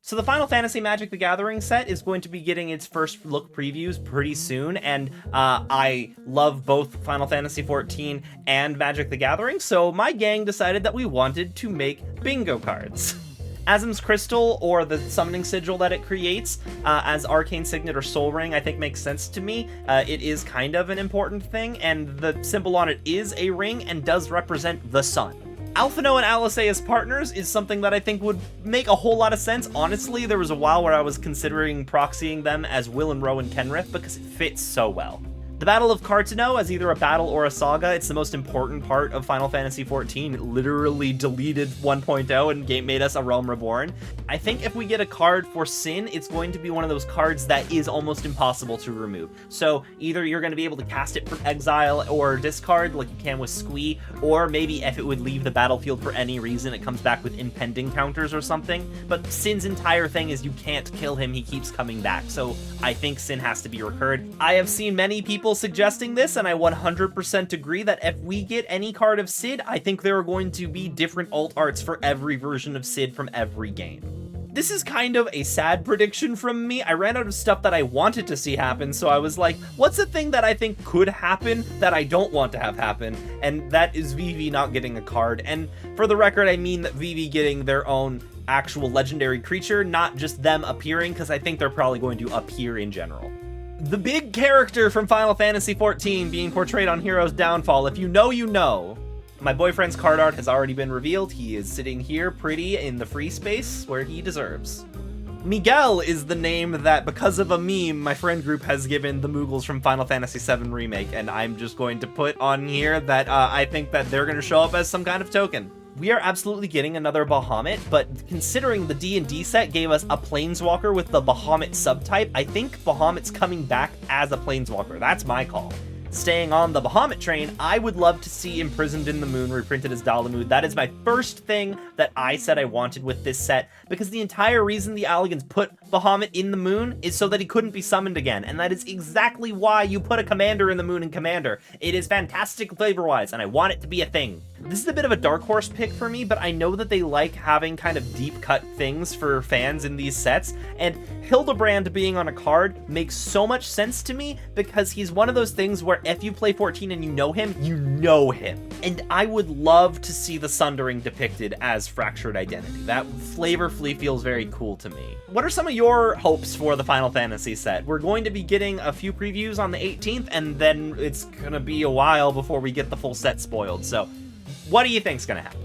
So the Final Fantasy Magic the Gathering set is going to be getting its first look previews pretty soon, and I love both Final Fantasy XIV and Magic the Gathering, so my gang decided that we wanted to make bingo cards. Asm's Crystal, or the summoning sigil that it creates, as Arcane Signet or Soul Ring, I think makes sense to me. It is kind of an important thing, and the symbol on it is a ring and does represent the sun. Alphino and Alizé as partners is something that I think would make a whole lot of sense. Honestly, there was a while where I was considering proxying them as Will and Ro and Kenrith because it fits so well. The Battle of Carteneau as either a battle or a saga, it's the most important part of Final Fantasy XIV. It literally deleted 1.0 and made us a Realm Reborn. I think if we get a card for Sin, it's going to be one of those cards that is almost impossible to remove. So either you're going to be able to cast it from exile or discard like you can with Squee, or maybe if it would leave the battlefield for any reason, it comes back with impending counters or something. But Sin's entire thing is you can't kill him, he keeps coming back. So I think Sin has to be recurred. I have seen many people suggesting this, and I 100% agree that if we get any card of Sid, I think there are going to be different alt arts for every version of Sid from every game. This is kind of a sad prediction from me. I ran out of stuff that I wanted to see happen, so I was like, what's the thing that I think could happen that I don't want to have happen? And that is Vivi not getting a card. And for the record, I mean that Vivi getting their own actual legendary creature, not just them appearing, because I think they're probably going to appear in general. The big character from Final Fantasy XIV being portrayed on Hero's Downfall, if you know, you know. My boyfriend's card art has already been revealed. He is sitting here pretty in the free space where he deserves. Miguel is the name that, because of a meme, my friend group has given the Moogles from Final Fantasy VII Remake, and I'm just going to put on here that I think that they're going to show up as some kind of token. We are absolutely getting another Bahamut, but considering the D&D set gave us a Planeswalker with the Bahamut subtype, I think Bahamut's coming back as a Planeswalker. That's my call. Staying on the Bahamut train, I would love to see Imprisoned in the Moon reprinted as Dalamud. That is my first thing that I said I wanted with this set, because the entire reason the Alligans put Bahamut in the Moon is so that he couldn't be summoned again, and that is exactly why you put a commander in the Moon in Commander. It is fantastic flavor-wise, and I want it to be a thing. This is a bit of a dark horse pick for me, but I know that they like having kind of deep-cut things for fans in these sets, and Hildebrand being on a card makes so much sense to me because he's one of those things where if you play 14 and you know him, you know him. And I would love to see the Sundering depicted as Fractured Identity. That flavorfully feels very cool to me. What are some of your hopes for the Final Fantasy set? We're going to be getting a few previews on the 18th, and then it's gonna be a while before we get the full set spoiled. So what do you think's gonna happen?